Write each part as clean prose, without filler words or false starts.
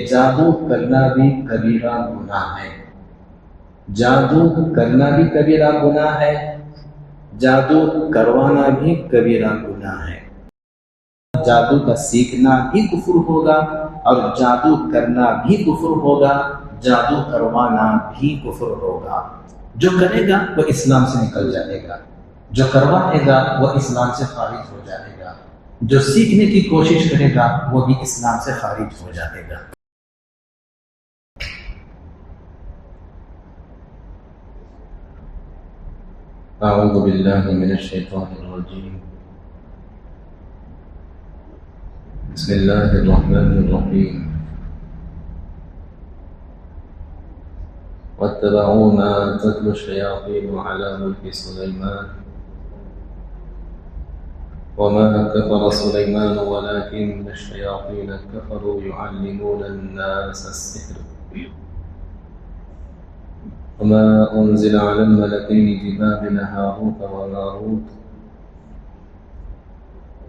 جادو کرنا بھی کبیرہ گناہ ہے، جادو کرنا بھی کبیرہ گناہ ہے، جادو کروانا بھی کبیرہ گناہ ہے۔ جادو کا سیکھنا بھی کفر ہوگا اور جادو کرنا بھی کفر ہوگا، جادو کروانا بھی کفر ہوگا۔ جو کرے گا وہ اسلام سے نکل جائے گا، جو کروائے گا وہ اسلام سے خارج ہو جائے گا، جو سیکھنے کی کوشش کرے گا وہ بھی اسلام سے خارج ہو جائے گا۔ اعوذ باللہ من الشیطان الرجیم، بسم اللہ الرحمن الرحیم۔ واتبعوا ما تتلو الشیاطین علی ملک سلیمان وما كفر سليمان ولكن الشياطين كفروا يعلمون الناس السحر وما أنزل على الملكين ببابل هاروت وماروت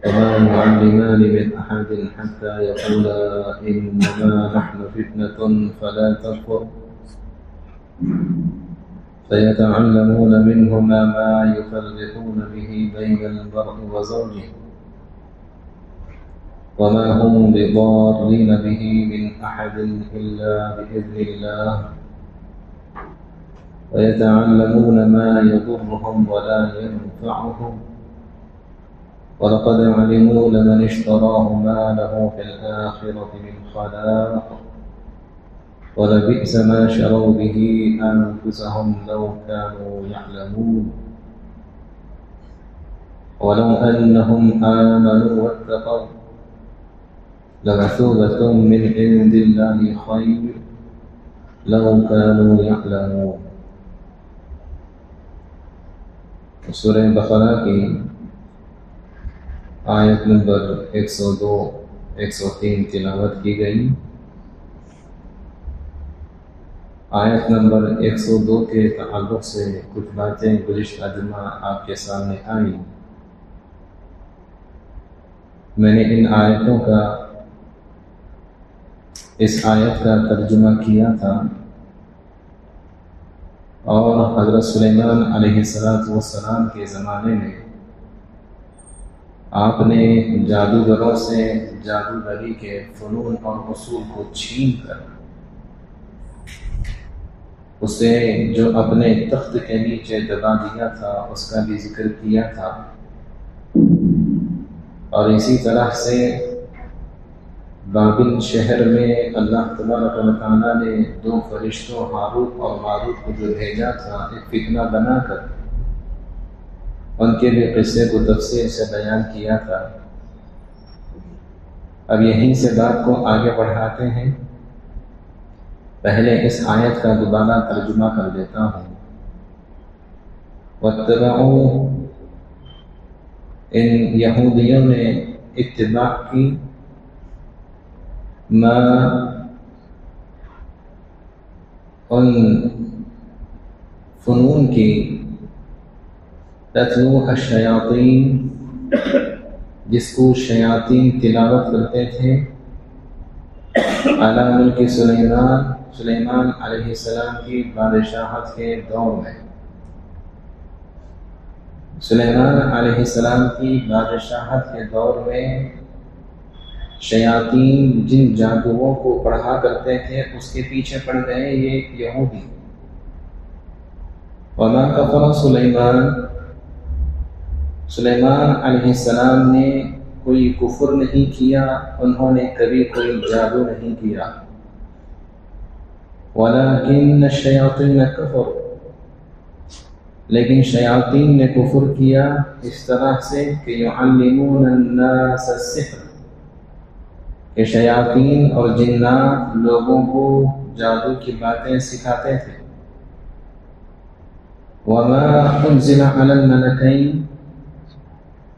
وما يعلمان من أحد حتى يقولا إنما نحن فتنة فلا تكفر فيتعلمون منهما ما يفرقون به بين المرء وزوجه وما هم بضارين به من أحد إلا بإذن الله ويتعلمون ما يضرهم ولا ينفعهم ولقد علموا لمن اشتراه ما له في الآخرة من خلاق ولبئس ما شروا به أنفسهم لو كانوا يعلمون ولو أنهم آمنوا واتقوا لمثوبة من عند الله خير لو كانوا يعلمون۔ سورہ بقرہ کی آیت نمبر 102 103 تلاوت کی گئی۔ آیت نمبر 102 کے تعلق سے کچھ باتیں گزشتہ جمعہ آپ کے سامنے آئیں۔ میں نے ان آیتوں کا اس آیت کا ترجمہ کیا تھا اور حضرت سلیمان علیہ السلام کے زمانے میں آپ نے جادوگروں سے جادوگری کے فنون اور اصول کو چھین کر اسے جو اپنے تخت کے نیچے دبا دیا تھا اس کا بھی ذکر کیا تھا، اور اسی طرح سے بابل شہر میں اللہ تبارک و تعالیٰ نے 2 فرشتوں ہاروت اور ماروت کو جو بھیجا تھا ایک فتنہ بنا کر ان کے بھی قصے کو تفصیل سے بیان کیا تھا۔ اب یہیں سے بات کو آگے بڑھاتے ہیں۔ پہلے اس آیت کا دوبارہ ترجمہ کر دیتا ہوں۔ واتبعوا، ان یہودیوں نے اتباع کی، ما ان فنون کی، تتلو الشیاطین جس کو شیاطین تلاوت کرتے تھے، علی ملک سلیمان علیہ السلام کی بادشاہت کے دور میں۔ سلیمان علیہ السلام کی بادشاہت کے دور میں شیاطین جن جادوؤں کو پڑھا کرتے تھے اس کے پیچھے پڑ گئے یہ یہودی۔ وما کفر سلیمان علیہ السلام نے کوئی کفر نہیں کیا، انہوں نے کبھی کوئی جادو نہیں کیا۔ ولیکن الشیاطین کفر، لیکن شیاطین نے کفر کیا اس طرح سے کہ یعلمون الناس السحر، کہ شیاطین اور جنات لوگوں کو جادو کی باتیں سکھاتے تھے۔ وما انزل علی الملکین،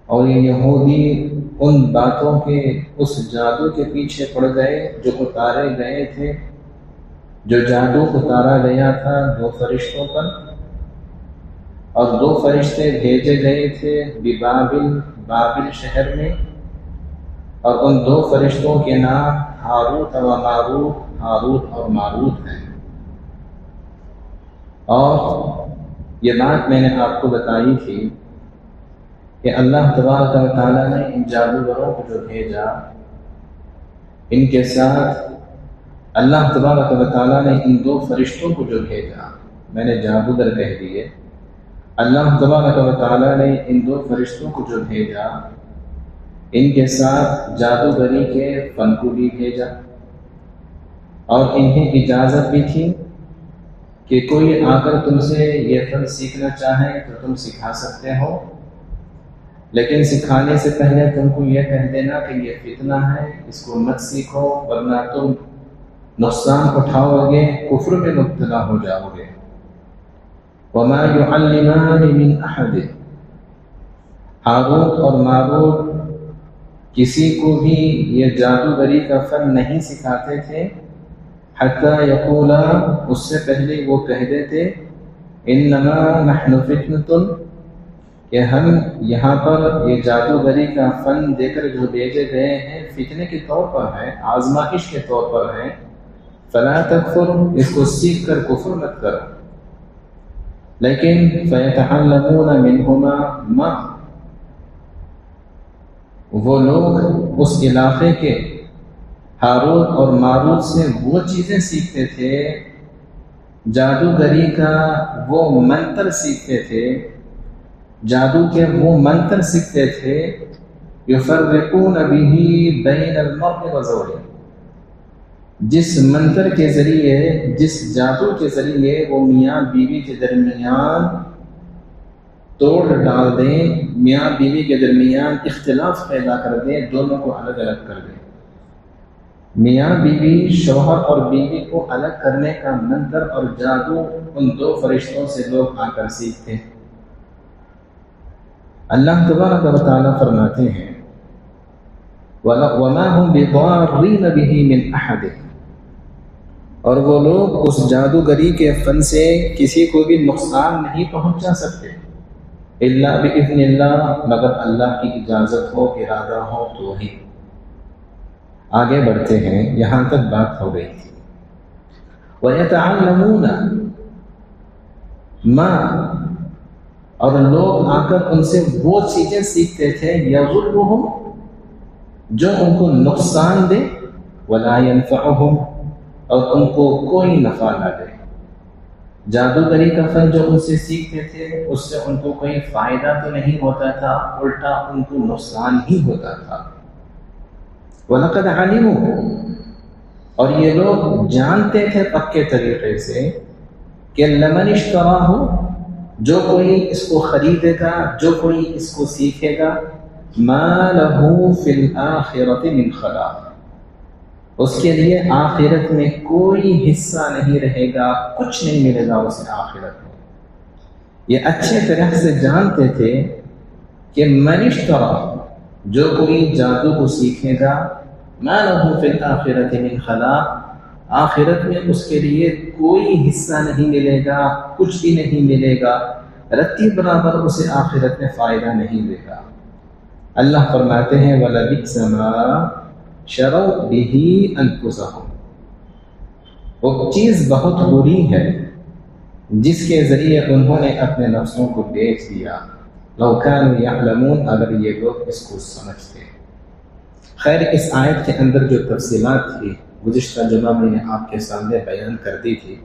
اور یہ یہودی ان باتوں کے اس جادو کے پیچھے پڑ گئے جو اتارے گئے تھے، جو جادو اتارا گیا تھا 2 فرشتوں پر، اور 2 فرشتے بھیجے گئے تھے بابل شہر میں، اور ان 2 فرشتوں کے نام ہاروت و ماروت، ہاروت اور ماروت ہیں۔ اور یہ بات میں نے آپ کو بتائی تھی کہ اللہ تبارک و تعالیٰ نے ان جادوگروں کو جو بھیجا، ان کے ساتھ اللہ تبارک و تعالیٰ نے ان دو فرشتوں کو جو بھیجا، میں نے جادوگر کہہ دیے، اللہ تبارک و تعالیٰ نے ان دو فرشتوں کو جو بھیجا، ان کے ساتھ جادوگری کے فن کو بھی بھیجا، اور انہیں اجازت بھی تھی کہ کوئی آ کر تم سے یہ فن سیکھنا چاہے تو تم سکھا سکتے ہو، لیکن سکھانے سے پہلے تم کو یہ کہہ دینا کہ یہ فتنہ ہے، اس کو مت سیکھو ورنہ تم نقصان اٹھاؤ گے، کفر میں مبتلا ہو جاؤ گے۔ وما يعلمان من احد، ہاروت اور ماروت کسی کو بھی یہ جادوگری کا فن نہیں سکھاتے تھے، حتی یقولا، اس سے پہلے وہ کہہ دیتے، انما نحن فتنۃ، کہ ہم یہاں پر یہ جادوگری کا فن دے کر جو بھیجے گئے ہیں فتنے کے طور پر ہیں، آزمائش کے طور پر ہیں، فلا تکفر، اس کو سیکھ کر کفر مت کرو۔ لیکن فیتعلمون منہما ما، وہ لوگ اس علاقے کے ہاروت اور ماروت سے وہ چیزیں سیکھتے تھے، جادوگری کا وہ منتر سیکھتے تھے، جادو کے وہ منتر سیکھتے تھے، یفرقون بہ بین المرء وزوجہ، جس منتر کے ذریعے، جس جادو کے ذریعے وہ میاں بیوی کے درمیان توڑ ڈال دیں، میاں بیوی کے درمیان اختلاف پیدا کر دیں، دونوں کو الگ الگ کر دیں۔ میاں بیوی، شوہر اور بیوی کو الگ کرنے کا منتر اور جادو ان دو فرشتوں سے لوگ آ کر سیکھتے ہیں۔ اللہ تبارک و تعالیٰ فرماتے ہیں وَمَا هُمْ بِضَارِّينَ بِهِ مِنْ أَحَدٍ، اور وہ لوگ اس جادوگری کے فن سے کسی کو بھی نقصان نہیں پہنچا سکتے، الا بإذن اللہ، مگر اللہ کی اجازت ہو، ارادہ ہو تو ہی۔ آگے بڑھتے ہیں، یہاں تک بات ہو گئی تھی۔ وَيَتَعَلَّمُونَ مَا، اور لوگ آ کر ان سے وہ چیزیں سیکھتے تھے، یضرهم، جو ان کو نقصان دے، ولا ينفعهم، اور ان کو کوئی نفع نہ دے۔ جادوگری کا فن جو ان سے سیکھتے تھے، اس سے ان کو کوئی فائدہ تو نہیں ہوتا تھا، الٹا ان کو نقصان ہی ہوتا تھا۔ وَلَقَدْ عَلِمُوا، اور یہ لوگ جانتے تھے پکے طریقے سے کہ لَمَنِ اشْتَرَاهُ، جو کوئی اس کو خریدے گا، جو کوئی اس کو سیکھے گا، مَا لَهُ فِي الْآخِرَةِ مِنْ خَلَاقٍ، اس کے لیے آخرت میں کوئی حصہ نہیں رہے گا، کچھ نہیں ملے گا اسے آخرت میں۔ یہ اچھے طرح سے جانتے تھے کہ من اشترا، جو کوئی جادو کو سیکھے گا، مَا لَهُ فِي الْآخِرَةِ مِنْ خَلَاقٍ، آخرت میں اس کے لیے کوئی حصہ نہیں ملے گا، کچھ بھی نہیں ملے گا، رتی برابر اسے آخرت میں فائدہ نہیں دے گا۔ اللہ فرماتے ہیں وَلَبِئْسَ مَا شَرَوْا بِهِ أَنفُسَهُمْ، وہ چیز بہت بری ہے جس کے ذریعے انہوں نے اپنے نفسوں کو بیچ دیا، لَوْ كَانُوا يَعْلَمُونَ، اگر یہ لوگ اس کو سمجھتے۔ خیر، اس آیت کے اندر جو تفصیلات تھی گزشتہ جمعہ میں نے آپ کے سامنے بیان کر دی تھی۔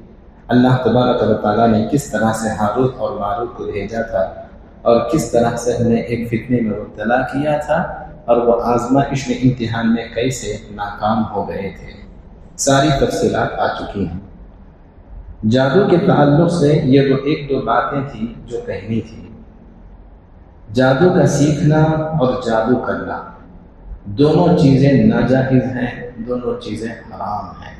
اللہ تبارک و تعالیٰ نے کس طرح سے ہاروت اور ماروت کو بھیجا تھا، اور کس طرح سے انہیں ایک فتنے میں مبتلا کیا تھا، اور وہ آزمائش میں، امتحان میں کیسے ناکام ہو گئے تھے، ساری تفصیلات آ چکی ہیں۔ جادو کے تعلق سے یہ ایک دو باتیں تھیں جو کہنی تھی۔ جادو کا سیکھنا اور جادو کرنا دونوں چیزیں ناجائز ہیں، دونوں چیزیں حرام ہیں۔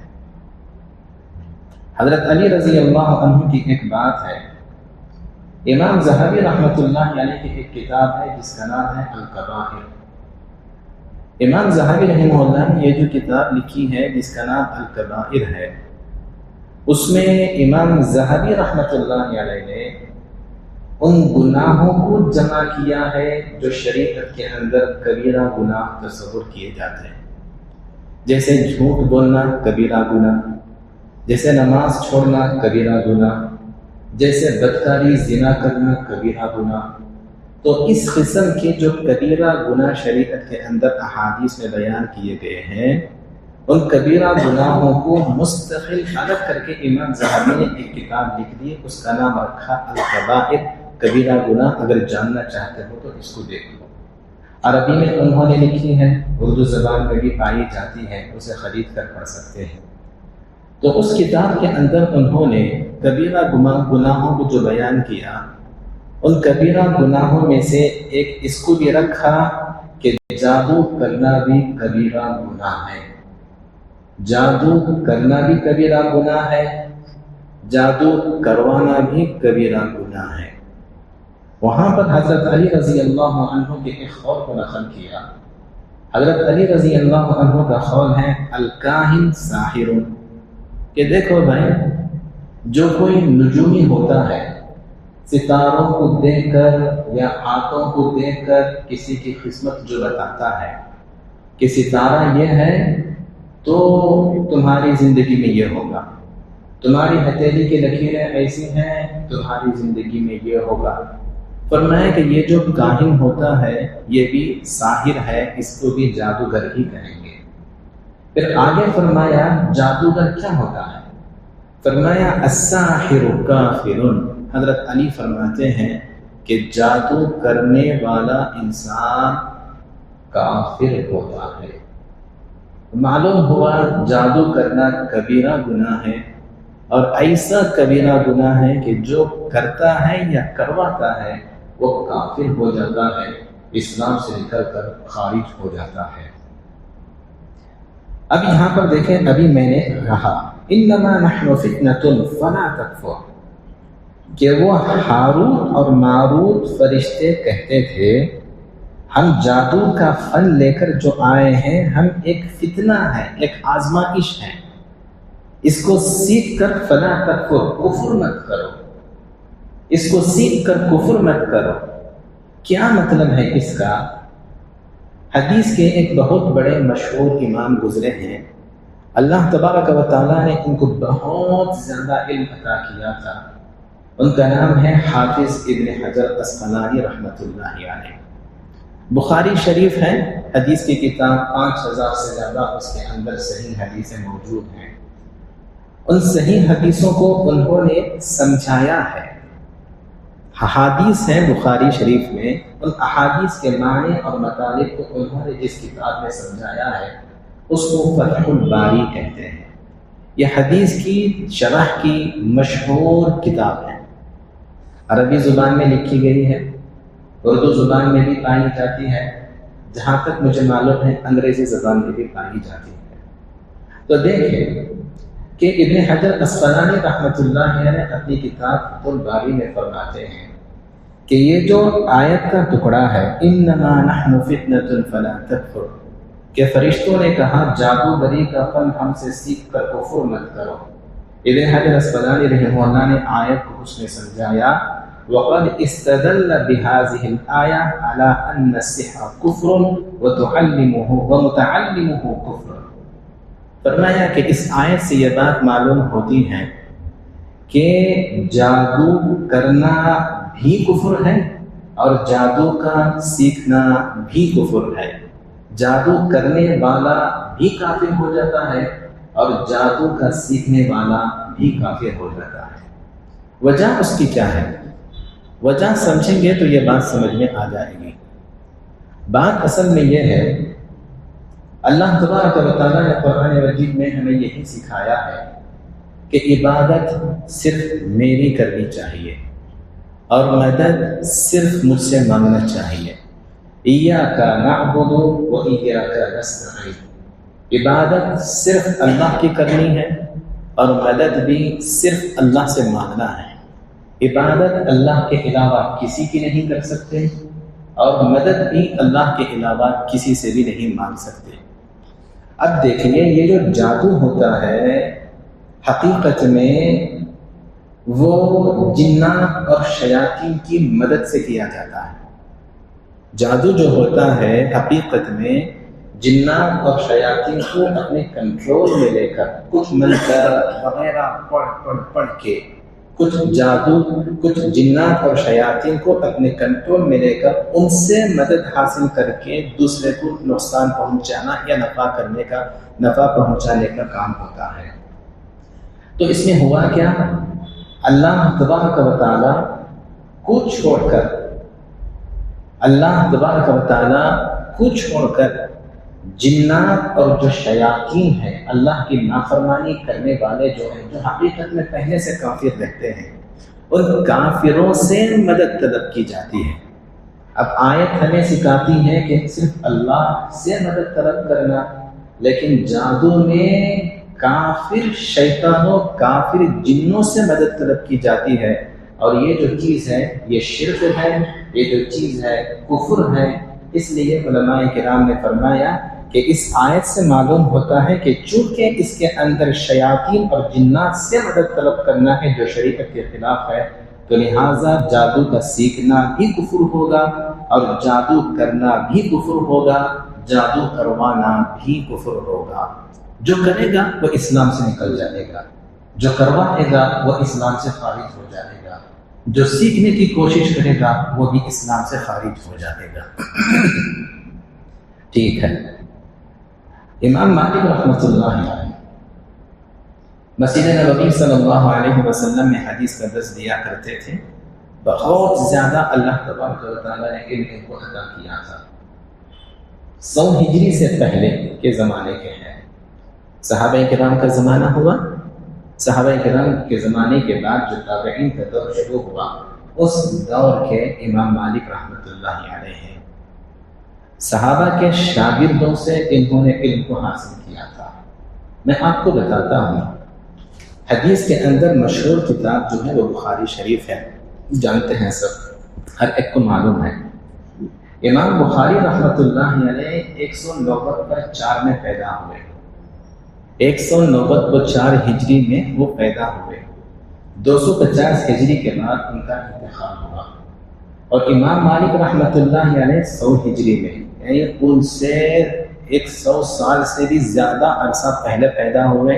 حضرت علی رضی اللہ عنہ کی ایک بات ہے، امام ذہبی رحمۃ اللہ علیہ کی ایک کتاب ہے جس کا نام ہے الکبائر۔ امام ذہبی رحمہ اللہ نے یہ جو کتاب لکھی ہے جس کا نام الکبائر ہے، اس میں امام ذہبی رحمۃ اللہ علیہ نے ان گناہوں کو جمع کیا ہے جو شریعت کے اندر کبیرہ گناہ تصور کیے جاتے ہیں۔ جیسے جھوٹ بولنا کبیرہ گناہ، جیسے نماز چھوڑنا کبیرہ گناہ، جیسے بدکاری زنا کرنا کبیرہ گناہ۔ تو اس قسم کے جو کبیرہ گناہ شریعت کے اندر احادیث میں بیان کیے گئے ہیں، ان کبیرہ گناہوں کو مستقل الگ کر کے امام ذہبی نے ایک کتاب لکھ دی، اس کا نام رکھا الکبائر، کبیرہ گناہ۔ اگر جاننا چاہتے ہو تو اس کو دیکھ لو، عربی میں انہوں نے لکھی ہے، اردو زبان میں بھی پائی جاتی ہے، اسے خرید کر پڑھ سکتے ہیں۔ تو اس کتاب کے اندر انہوں نے کبیرہ گناہوں کو جو بیان کیا، ان کبیرہ گناہوں میں سے ایک اس کو بھی رکھا کہ جادو کرنا بھی کبیرہ گناہ ہے۔ جادو کرنا بھی کبیرہ گناہ ہے، جادو کروانا بھی کبیرہ گناہ ہے۔ وہاں پر حضرت علی رضی اللہ عنہ کے ایک قول کو نقل کیا۔ حضرت علی رضی اللہ عنہ کا قول ہے الکاہن ساحر، کہ دیکھو بھائی، جو کوئی نجومی ہوتا ہے، ستاروں کو دیکھ کر یا آنکھوں کو دیکھ کر کسی کی قسمت جو بتاتا ہے کہ ستارہ یہ ہے تو تمہاری زندگی میں یہ ہوگا، تمہاری ہتھیلی کی لکیریں ایسی ہیں تمہاری زندگی میں یہ ہوگا، فرمایا کہ یہ جو کاہن ہوتا ہے یہ بھی ساحر ہے، اس کو بھی جادوگر ہی کہیں گے۔ پھر آگے فرمایا جادوگر کیا ہوتا ہے؟ فرمایا الساحر کافر۔ حضرت علی فرماتے ہیں کہ جادو کرنے والا انسان کافر ہوتا ہے۔ معلوم ہوا جادو کرنا کبیرہ گناہ ہے، اور ایسا کبیرہ گناہ ہے کہ جو کرتا ہے یا کرواتا ہے وہ کافر ہو جاتا ہے، اسلام سے نکل کر خارج ہو جاتا ہے۔ اب یہاں پر دیکھیں، ابھی میں نے کہا انما نحن فتنۃ فلا تکفر، کہ وہ ہاروت اور ماروت فرشتے کہتے تھے ہم جادو کا فن لے کر جو آئے ہیں، ہم ایک فتنہ ہے، ایک آزمائش ہے، اس کو سیکھ کر فلا تکفر، کفر مت کرو، اس کو سیکھ کر کفر مت کرو۔ کیا مطلب ہے اس کا؟ حدیث کے ایک بہت بڑے مشہور امام گزرے ہیں، اللہ تبارک و تعالیٰ نے ان کو بہت زیادہ علم عطا کیا تھا، ان کا نام ہے حافظ ابن حجر اسقلانی رحمۃ اللہ علیہ۔ بخاری شریف ہے، حدیث کی کتاب 5000 سے زیادہ اس کے اندر صحیح حدیثیں موجود ہیں۔ ان صحیح حدیثوں کو انہوں نے سمجھایا ہے، احادیث ہیں بخاری شریف میں، ان احادیث کے معنی اور مطالب کو انہوں نے جس کتاب میں سمجھایا ہے اس کو فتح الباری کہتے ہیں۔ یہ حدیث کی شرح کی مشہور کتاب ہے، عربی زبان میں لکھی گئی ہے، اردو زبان میں بھی پائی جاتی ہے، جہاں تک مجھے معلوم ہے انگریزی زبان میں بھی پائی جاتی ہے۔ تو دیکھیں کہ ابن حجر اسقلانی رحمۃ اللہ علیہ اپنی کتاب فتح الباری میں فرماتے ہیں کہ یہ جو آیت کا ٹکڑا ہے انما نحن فتنۃ فلا تکفر، کہ فرشتوں نے کہا جادوگری کا فن ہم سے سیکھ کر کفر مت کرو، ابن حجر اسقلانی رحمہ اللہ نے آیت کو اس میں سمجھایا وقد استدل بهذه الآية على أن السحر كفر ومتعلمه كفر۔ فرمایا کہ اس آیت سے یہ بات معلوم ہوتی ہے کہ جادو کرنا بھی کفر ہے اور جادو کا سیکھنا بھی کفر ہے، جادو کرنے والا بھی کافر ہو جاتا ہے اور جادو کا سیکھنے والا بھی کافر ہو جاتا ہے۔ وجہ اس کی کیا ہے؟ وجہ سمجھیں گے تو یہ بات سمجھ میں آ جائے گی۔ بات اصل میں یہ ہے، اللہ تبارک و تعالیٰ نے قرآن مجید میں ہمیں یہی سکھایا ہے کہ عبادت صرف میری کرنی چاہیے اور مدد صرف مجھ سے مانگنا چاہیے۔ ایاک نعبد و ایاک نستعین، عبادت صرف اللہ کی کرنی ہے اور مدد بھی صرف اللہ سے مانگنا ہے۔ عبادت اللہ کے علاوہ کسی کی نہیں کر سکتے اور مدد بھی اللہ کے علاوہ کسی سے بھی نہیں مانگ سکتے۔ اب دیکھیے، یہ جو جادو ہوتا ہے حقیقت میں وہ جنات اور شیاطین کی مدد سے کیا جاتا ہے۔ جادو جو ہوتا ہے حقیقت میں جنات اور شیاطین کو اپنے کنٹرول میں لے کر کچھ منتر وغیرہ پڑھ کے کچھ جادو کچھ جنات اور شیاطین کو اپنے کنٹرول میں لے کر ان سے مدد حاصل کر کے دوسرے کو نقصان پہنچانا یا نفع پہنچانے کا کام ہوتا ہے۔ تو اس میں ہوا کیا؟ اللہ تبارک و تعالیٰ کو چھوڑ کر جنات اور جو شیاطین ہیں، اللہ کی نافرمانی کرنے والے جو ہیں، جو حقیقت میں پہلے سے کافر رہتے ہیں، ان کافروں سے مدد طلب کی جاتی ہے۔ اب آیت ہمیں سکھاتی ہے کہ صرف اللہ سے مدد طلب کرنا، لیکن جادو میں کافر شیطانوں کافر جنوں سے مدد طلب کی جاتی ہے، اور یہ جو چیز ہے یہ شرک ہے، یہ جو چیز ہے کفر ہے۔ اس لیے علماء کرام نے فرمایا کہ اس آیت سے معلوم ہوتا ہے کہ چونکہ اس کے اندر شیاطین اور جنات سے مدد طلب کرنا ہے جو شریعت کے خلاف ہے، تو لہٰذا جادو کا سیکھنا بھی کفر ہوگا اور جادو کرنا بھی کفر ہوگا، جادو کروانا بھی کفر ہوگا۔ جو کرے گا وہ اسلام سے نکل جائے گا، جو کروائے گا وہ اسلام سے خارج ہو جائے گا، جو سیکھنے کی کوشش کرے گا وہ بھی اسلام سے خارج ہو جائے گا۔ ٹھیک ہے، امام مالک رحمۃ اللہ علیہ مسجد نبوی صلی اللہ علیہ وسلم میں حدیث کا درس دیا کرتے تھے۔ بہت زیادہ اللہ تبارک و تعالیٰ نے علم کو عطا کیا تھا۔ 100 ہجری سے پہلے کے زمانے کے ہیں، صحابہ کرام کا زمانہ ہوا، صحابہ کرام کے زمانے کے بعد جو تابعین کا دور شروع ہوا، اس دور کے امام مالک رحمۃ اللہ علیہ ہیں۔ صحابہ کے شاگردوں سے انہوں نے علم کو حاصل کیا تھا۔ میں آپ کو بتاتا ہوں، حدیث کے اندر مشہور کتاب جو ہے وہ بخاری شریف ہے، جانتے ہیں سب، ہر ایک کو معلوم ہے۔ امام بخاری رحمۃ اللہ علیہ 190 میں پیدا ہوئے، 190 ہجری میں وہ پیدا ہوئے، 250 ہجری کے بعد ان کا انتقال ہوا، اور امام مالک رحمۃ اللہ علیہ 100 ہجری میں، یعنی ان سے 100 سال سے بھی زیادہ عرصہ پہلے پیدا ہوئے۔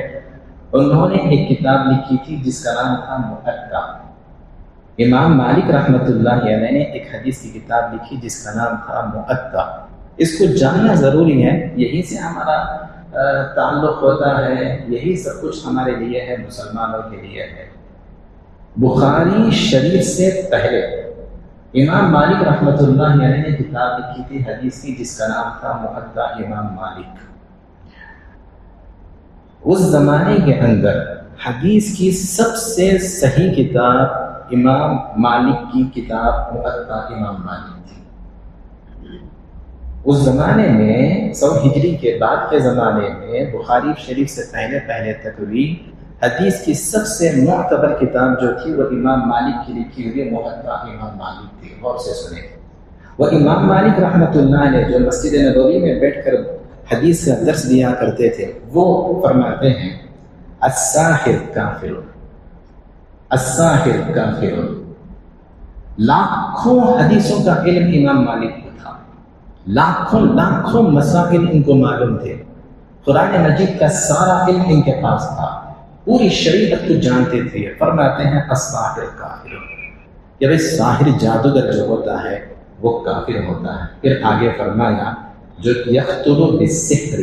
انہوں نے ایک کتاب لکھی تھی جس کا نام تھا موطا۔ امام مالک رحمۃ اللہ علیہ نے ایک حدیث کی کتاب لکھی جس کا نام تھا موطا۔ اس کو جاننا ضروری ہے، یہی سے ہمارا تعلق ہوتا ہے، یہی سب کچھ ہمارے لیے ہے، مسلمانوں کے لیے ہے۔ بخاری شریف سے پہلے امام مالک رحمۃ اللہ علیہ نے کتاب لکھی تھی حدیث کی جس کا نام تھا موطا امام مالک۔ اس زمانے کے اندر حدیث کی سب سے صحیح کتاب امام مالک کی کتاب موطا امام مالک تھی۔ اس زمانے میں 100 ہجری کے بعد کے زمانے میں بخاری شریف سے پہلے تک بھی حدیث کی سب سے معتبر کتاب جو تھی وہ امام مالک کی لکھی ہوئی موطا امام مالک تھی۔ غور سے سنیں، وہ امام مالک رحمۃ اللہ علیہ جو مسجد نبوی میں بیٹھ کر حدیث کا درس دیا کرتے تھے، وہ فرماتے ہیں الساحر کافر، الساحر کافر۔ لاکھوں حدیثوں کا علم امام مالک کو تھا، لاکھوں مسائل ان کو معلوم تھے، قرآن مجید کا سارا علم ان کے پاس تھا، پوری شریعت کو جانتے تھے۔ فرماتے ہیں الساحر کافر، کہ بھائی ساحر جادوگر جو ہوتا ہے وہ کافر ہوتا ہے۔ پھر آگے فرمایا جو یقتل بالسحر،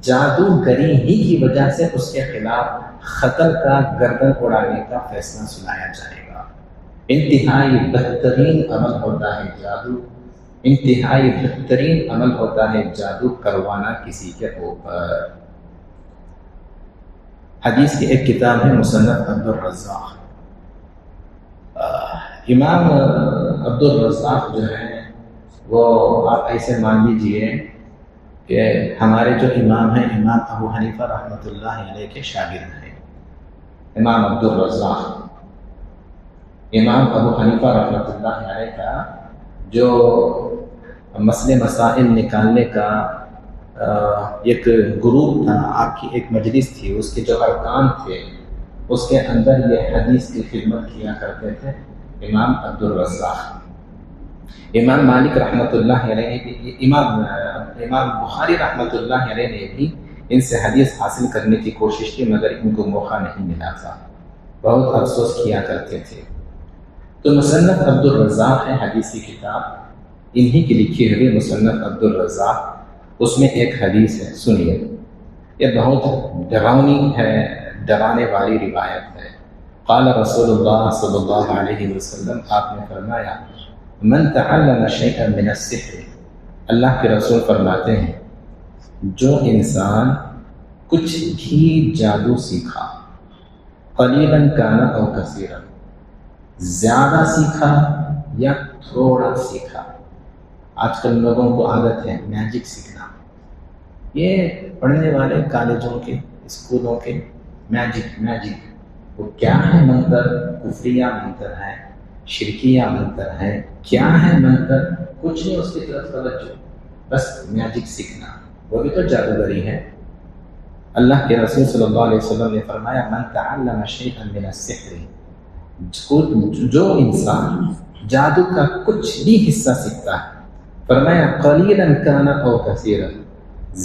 جادوگری ہی کی وجہ سے اس کے خلاف قتل کا گردن اڑانے کا فیصلہ سنایا جائے گا۔ انتہائی بہترین عمل ہوتا ہے جادو، انتہائی بہترین عمل ہوتا ہے جادو کروانا کسی کے اوپر۔ حدیث کی ایک کتاب ہے مصنف عبدالرزاق۔ امام عبدالرزاق جو ہے وہ آپ ایسے مان لیجئے کہ ہمارے جو امام ہیں امام ابو حنیفہ رحمۃ اللہ علیہ کے شاگرد ہیں۔ امام عبدالرزاق، امام ابو حنیفہ رحمۃ اللہ علیہ کا جو مسئلے مسائل نکالنے کا ایک گروپ تھا، آپ کی ایک مجلس تھی، اس کے جو ارکان تھے اس کے اندر یہ حدیث کی خدمت کیا کرتے تھے امام عبدالرزاق۔ امام مالک رحمۃ اللہ علیہ نے بھی، امام بخاری رحمۃ اللہ علیہ نے بھی ان سے حدیث حاصل کرنے کی کوشش کی، مگر ان کو موقع نہیں ملا تھا، بہت افسوس کیا کرتے تھے۔ تو مصنف عبد الرزاق ہے حدیث کی کتاب، انہی کی لکھی ہوئی مصنف عبد الرزاق، اس میں ایک حدیث ہے، سنیے، یہ بہت ڈراؤنی ہے، ڈرانے والی روایت ہے۔ قال رسول اللہ صلی اللہ علیہ وسلم، آپ نے فرمایا، من تعلم شیئا من السحر، اللہ کے رسول فرماتے ہیں جو انسان کچھ بھی جادو سیکھا، قلیلا کان او کثیرا، زیادہ سیکھا یا تھوڑا سیکھا۔ آج کل لوگوں کو عادت ہے میجک سیکھنا، یہ پڑھنے والے کالجوں کے، اسکولوں کے، میجک وہ کیا ہے منتر، کفریہ منتر ہے، شرکیہ منتر ہے، کیا ہے منتر، کچھ نہیں اس کی طرف توجہ، بس میجک سیکھنا، وہ بھی تو جادوگری ہے۔ اللہ کے رسول صلی اللہ علیہ وسلم نے فرمایا، من تعلم شیئا من السحر، جو انسان جادو کا کچھ بھی حصہ سیکھتا ہے، فرمایا قلیلا کان او کثیرا،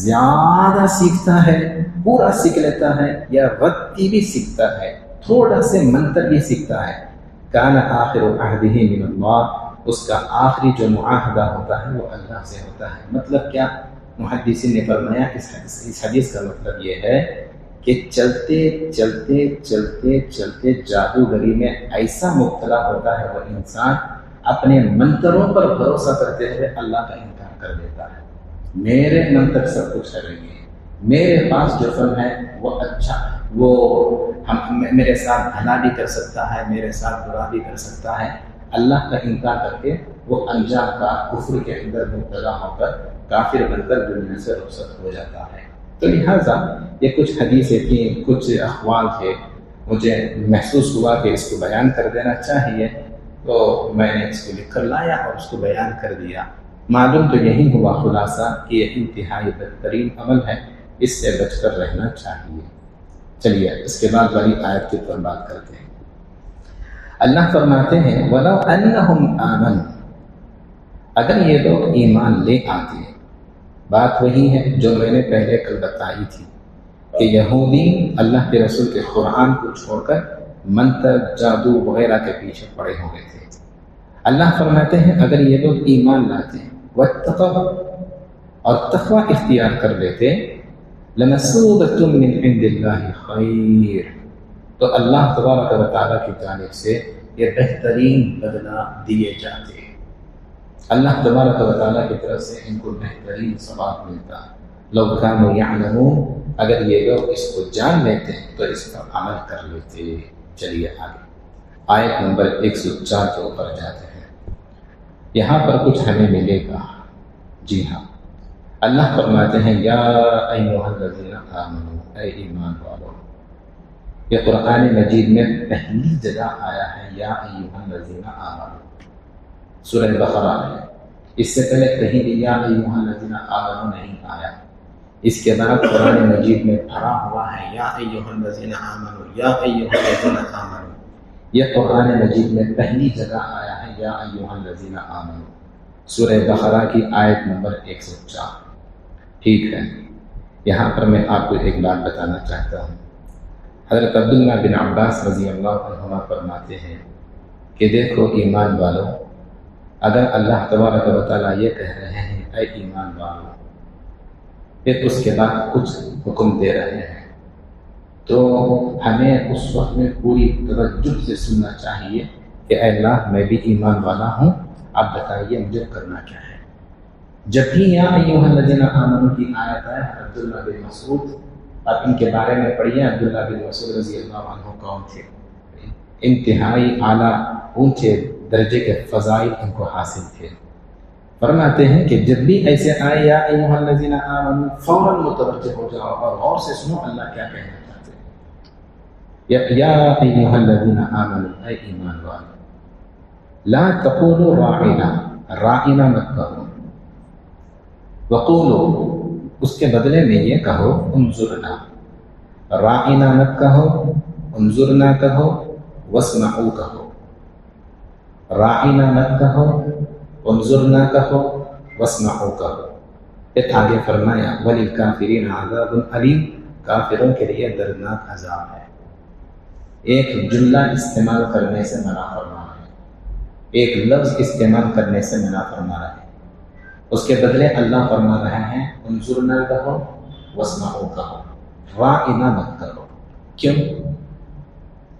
زیادہ سیکھتا ہے، پورا سیکھ لیتا ہے، یا غتی بھی سیکھتا ہے، تھوڑا سے منتر بھی سیکھتا ہے، کان آخر عہدہ من اللہ، اس کا آخری جو معاہدہ ہوتا ہے وہ اللہ سے ہوتا ہے۔ مطلب کیا؟ محدثین نے فرمایا اس حدیث کا مطلب یہ ہے کہ چلتے چلتے چلتے چلتے جادوگری میں ایسا مبتلا ہوتا ہے وہ انسان، اپنے منتروں پر بھروسہ کرتے ہوئے اللہ کا انکار کر دیتا ہے۔ میرے منتر سب کچھ کریں گے، میرے پاس جو فن ہے وہ اچھا ہے، وہ میرے ساتھ بھلا بھی کر سکتا ہے، میرے ساتھ برا بھی کر سکتا ہے۔ اللہ کا انکار کر کے وہ انجام کا کفر کے اندر مبتلا ہو کر کافر بن کر دنیا سے رخصت ہو جاتا ہے۔ تو لہٰذا یہ کچھ حدیثیں تھیں، کچھ اقوال تھے، مجھے محسوس ہوا کہ اس کو بیان کر دینا چاہیے، تو میں نے اس کو لکھ کر لایا اور اس کو بیان کر دیا۔ معلوم تو یہی ہوا خلاصہ کہ یہ انتہائی بدترین عمل ہے، اس سے بچ کر رہنا چاہیے۔ چلیے اس کے بعد والی آیت کے اوپر بات کرتے ہیں۔ اللہ فرماتے ہیں وَلَوْ أَنَّهُمْ آمَنُوا، اگر یہ لوگ ایمان لے آتے ہیں، بات وہی ہے جو میں نے پہلے کل بتائی تھی کہ یہودی اللہ کے رسول کے قرآن کو چھوڑ کر منتر، جادو وغیرہ کے پیچھے پڑے ہوئے تھے۔ اللہ فرماتے ہیں اگر یہ لوگ ایمان لاتے ہیں واتقوا، اور تقوی اختیار کر لیتے، لَمَثُوبَةٌ مِّنْ عِندِ اللَّهِ خَيْرٌ، تو اللہ تبارک و تعالیٰ کی جانب سے یہ بہترین بدلہ دیے جاتے۔ اللہ تبارک و تعالیٰ کی طرف سے ان کو بہترین ثواب ملتا۔ لو کانوا یعلمون، اگر یہ لوگ اس کو جان لیتے تو اس پر عمل کر لیتے۔ چلیے آگے آیت نمبر 104 کے اوپر جاتے ہیں۔ یہاں پر کچھ ہمیں ملے گا، جی ہاں، اللہ فرماتے ہیں یا ایھا الذین آمنوا، اے ایمان والو۔ یہ قرآن مجید میں پہلی جگہ آیا ہے یا ایھا الذین آمنوا، سورہ بقرہ ہے۔ اس سے پہلے کہیں بھی یا ایھا الذین آمنوا نہیں آیا۔ اس کے بعد قرآن مجید میں بھرا ہوا ہے یا ایھا الذین آمنوا، یا ایھا الذین آمنوا۔ یہ قرآن مجید میں پہلی جگہ آیا ہے یا ایھا الذین آمنوا، سورہ بقرہ کی آیت نمبر 104۔ ٹھیک ہے، یہاں پر میں آپ کو ایک بات بتانا چاہتا ہوں۔ حضرت عبداللہ بن عباس رضی اللہ عنہما فرماتے ہیں کہ دیکھو ایمان والو، اگر اللہ تبارک و تعالیٰ یہ کہہ رہے ہیں اے ایمان والو، پھر اس کے بعد کچھ حکم دے رہے ہیں، تو ہمیں اس وقت میں پوری توجہ سے سننا چاہیے کہ اے اللہ میں بھی ایمان والا ہوں، آپ بتائیے مجھے کرنا کیا ہے۔ جب بھی یا ایھا الذین آمنوا کی آیت ہے، عبداللہ بن مسعود، آپ ان کے بارے میں پڑھیے۔ عبداللہ بن مسعود رضی اللہ عنہ کون تھے؟ انتہائی اعلیٰ اونچے درجے کے فضائل ان کو حاصل تھے۔ فرماتے ہیں کہ جب بھی ایسے آئے یا ایھا الذین آمنوا، فوراً متوجہ ہو جاؤ اور غور سے سنو اللہ کیا کہنا چاہتے ہیں۔ یا ایھا الذین آمنوا، اے ایمان والو، لا تقولوا راعنا، راعنا مت کہو، وقولوا، اس کے بدلے میں یہ کہو انظرنا، راعنا مت کہو، انظرنا کہو، واسمعوا کہو۔ راعنا مت کہو، انظرنا کہو، واسمعوا کہو. پھر آگے فرمایا وَلِلْكَافِرِينَ عَذَابٌ عَلِيمٌ، کافروں کے لیے دردناک عذاب ہے. ایک جملہ استعمال کرنے سے منع فرما ہے، ایک لفظ استعمال کرنے سے منع فرما رہا ہے. اس کے بدلے اللہ فرما رہے ہیں انظرنا کہو، واسمعوا کہو، راعنا مت کرو. کیوں؟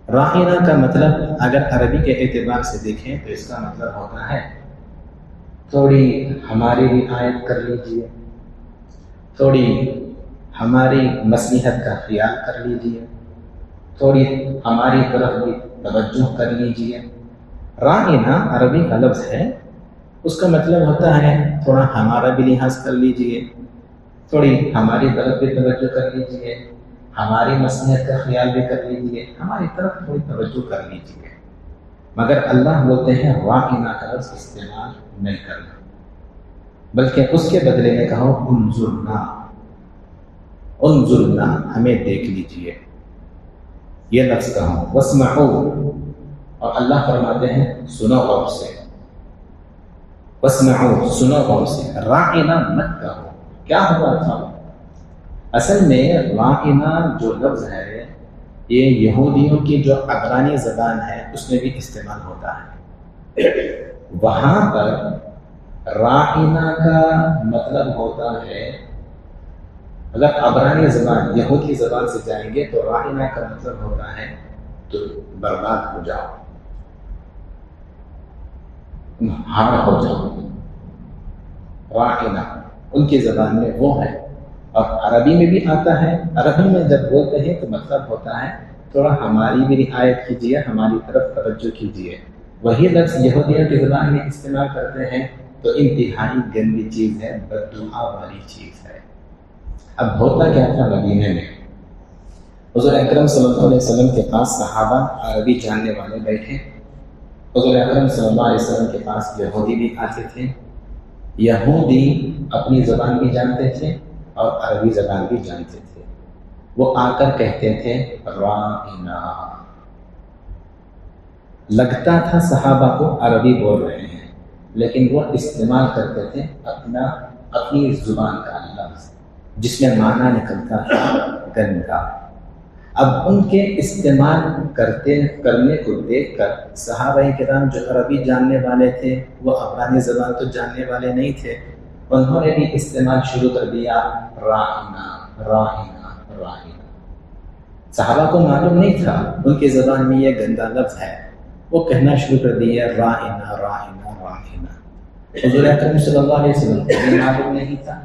راعنا کا مطلب اگر عربی کے اعتبار سے دیکھیں تو اس کا مطلب ہوتا ہے تھوڑی ہماری بھی رعایت کر لیجئے، تھوڑی ہماری مصلحت کا خیال کر لیجئے، تھوڑی ہماری طرف بھی توجہ کر لیجئے. راعنا عربی کا لفظ ہے، اس کا مطلب ہوتا ہے تھوڑا ہمارا بھی لحاظ کر لیجئے، تھوڑی ہماری طرف بھی توجہ کر لیجئے، ہماری مصلحت کا خیال بھی کر لیجئے، ہماری طرف تھوڑی توجہ کر لیجئے. مگر اللہ بولتے ہیں راعنا کا لفظ استعمال نہیں کرنا، بلکہ اس کے بدلے میں کہو انظرنا، انظرنا ہمیں دیکھ لیجئے، یہ لفظ کہو. واسمعوا، اور اللہ فرماتے ہیں سنو غور سے. واسمعوا، سنو غور سے. راعنا مت کہو. کیا ہوا تھا؟ اصل میں راعنا جو لفظ ہے یہ یہودیوں کی جو عبرانی زبان ہے اس میں بھی استعمال ہوتا ہے. وہاں پر راعنا کا مطلب ہوتا ہے، اگر عبرانی زبان یہودی زبان سے جائیں گے تو راعنا کا مطلب ہوتا ہے تو برباد ہو جاؤ، ہار ہو جاؤ. راعنا ان کی زبان میں وہ ہے، اور عربی میں بھی آتا ہے. عربی میں جب بولتے ہیں تو مطلب ہوتا ہے تھوڑا ہماری بھی رعایت کیجیے، ہماری طرف توجہ کیجیے. وہی لفظ یہودیوں کی زبان میں استعمال کرتے ہیں تو انتہائی گندی چیز ہے، بددعا والی چیز ہے. اب ہوتا کیا تھا مدینے میں، حضور اکرم صلی اللہ علیہ وسلم کے پاس صحابہ عربی جاننے والے بیٹھے. حضور اکرم صلی اللہ علیہ وسلم کے پاس یہودی بھی آتے تھے. یہودی اپنی زبان بھی جانتے تھے اور عربی زبان بھی جانتے تھے. وہ آ کر کہتے تھے راعنا. لگتا تھا صحابہ کو عربی بول رہے ہیں، لیکن وہ استعمال کرتے تھے اپنی زبان کا لفظ جس میں معنی نکلتا تھا گندا. اب ان کے استعمال کرنے کو دیکھ کر صحابہ کرام جو عربی جاننے والے تھے، وہ عبرانی زبان تو جاننے والے نہیں تھے، انہوں نے بھی استعمال شروع کر دیا راعنا راعنا راعنا. صحابہ کو معلوم نہیں تھا ان کی زبان میں یہ گندا لفظ ہے، وہ کہنا شروع کر دیا راعنا راعنا راعنا. حضور اکرم صلی اللہ علیہ وسلم کو بھی معلوم نہیں تھا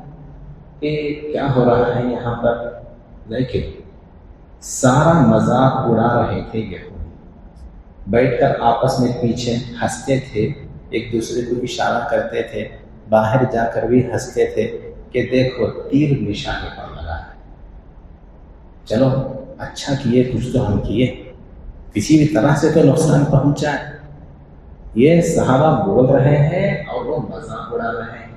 کہ کیا ہو رہا ہے یہاں پر، لیکن سارا مذاق اڑا رہے تھے. یہودی بیٹھ کر آپس میں پیچھے ہنستے تھے، ایک دوسرے کو اشارہ کرتے تھے، باہر جا کر بھی ہنستے تھے کہ دیکھو تیر نشانے پر لگا ہے، چلو اچھا کیے، کچھ تو ہم کیے، کسی بھی طرح سے تو نقصان پہنچا ہے. یہ صحابہ بول رہے ہیں اور وہ مذاق اڑا رہے ہیں.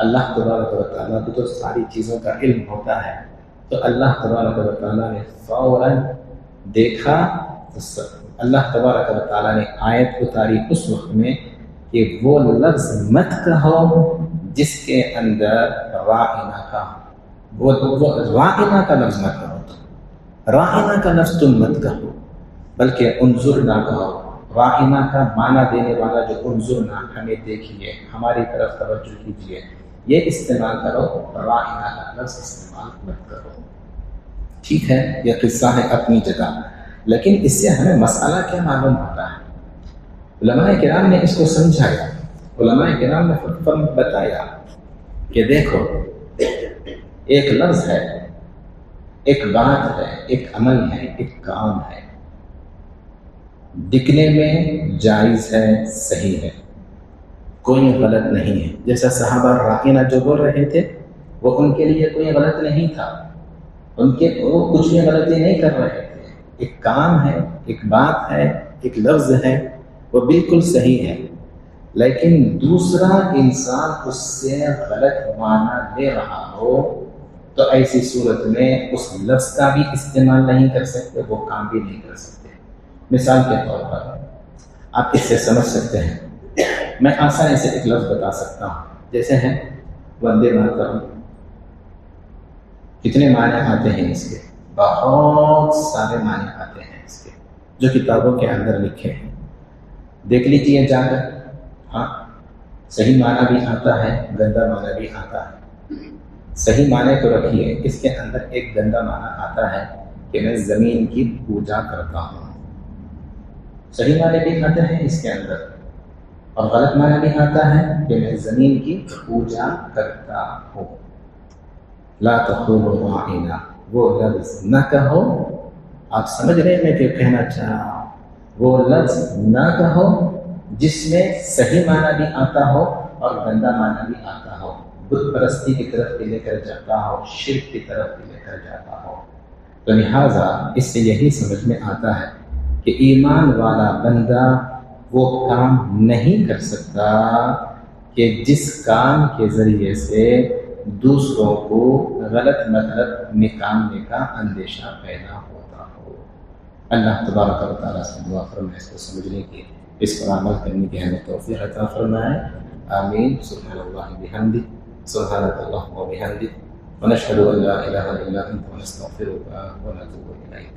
اللہ تبارک و تعالیٰ کو تو ساری چیزوں کا علم ہوتا ہے، تو اللہ تبارک و تعالیٰ نے فوراً دیکھا، اللہ تبارک و تعالیٰ نے آیت اتاری اس وقت میں کہ وہ لفظ مت کہو جس کے اندر راعنا کا، وہ راعنا کا لفظ مت کہو، راعنا کا لفظ تم مت کہو، بلکہ انظرنا کہو. راعنا کا معنی دینے والا جو انظرنا، ہمیں دیکھیے، ہماری طرف توجہ کیجیے، یہ استعمال کرو. راعنا کا لفظ استعمال مت کرو. ٹھیک ہے، یہ قصہ ہے اپنی جگہ، لیکن اس سے ہمیں مسئلہ کیا معلوم ہوتا ہے؟ علماء کرام نے اس کو سمجھایا. علماء کرام نے بتایا کہ دیکھو ایک لفظ ہے، ایک بات ہے، ایک عمل ہے، ایک کام ہے، دکھنے میں جائز ہے، صحیح ہے، کوئی غلط نہیں ہے. جیسا صحابہ راعنا جو بول رہے تھے وہ ان کے لیے کوئی غلط نہیں تھا، وہ کچھ بھی غلطی نہیں کر رہے تھے. ایک کام ہے، ایک بات ہے، ایک لفظ ہے، وہ بالکل صحیح ہے. لیکن دوسرا انسان اس سے غلط معنی لے رہا ہو تو ایسی صورت میں اس لفظ کا بھی استعمال نہیں کر سکتے، وہ کام بھی نہیں کر سکتے. مثال کے طور پر آپ اس سے سمجھ سکتے ہیں میں آسانی سے ایک لفظ بتا سکتا ہوں، جیسے ہے وندے ماترم، کتنے معنی آتے ہیں اس کے؟ بہت سارے معنی آتے ہیں اس کے، جو کتابوں کے اندر لکھے ہیں، دیکھ لیجیے جا کر۔ ہاں، صحیح معنی بھی آتا ہے، گندا معنی بھی آتا ہے۔ صحیح معنی کو رکھیے، اس کے اندر ایک گندا معنی آتا ہے کہ میں زمین کی پوجا کرتا ہوں، صحیح معنی بھی آتے ہیں اس کے اندر، اور غلط معنی بھی آتا ہے کہ میں زمین کی پوجا کرتا ہوں۔ لا تقولوا راعنا، وہ لفظ نہ کہو، آپ سمجھ رہے ہیں میں کیا کہنا چاہ رہا ہوں؟ وہ لفظ نہ کہو جس میں صحیح معنی بھی آتا ہو اور گندا معنی بھی آتا ہو، بت پرستی کی طرف بھی لے کر جاتا ہو، شرک کی طرف بھی لے کر جاتا ہو۔ تو لہٰذا اس سے یہی سمجھ میں آتا ہے کہ ایمان والا بندہ وہ کام نہیں کر سکتا کہ جس کام کے ذریعے سے دوسروں کو غلط مطلب نکالنے کا اندیشہ پیدا ہوتا ہو۔ اللہ تبارک و تعالیٰ سے دعا فرمائے اس کو سمجھنے کی، اس پر عمل کرنے کی ہمیں توفیق عطا فرمائے، آمین۔ سبحان اللہ بحمدہ، سبحانک اللہم و بحمدک، ونشہد ان لا الہ الا انت ونستغفرک ونتوب الیک۔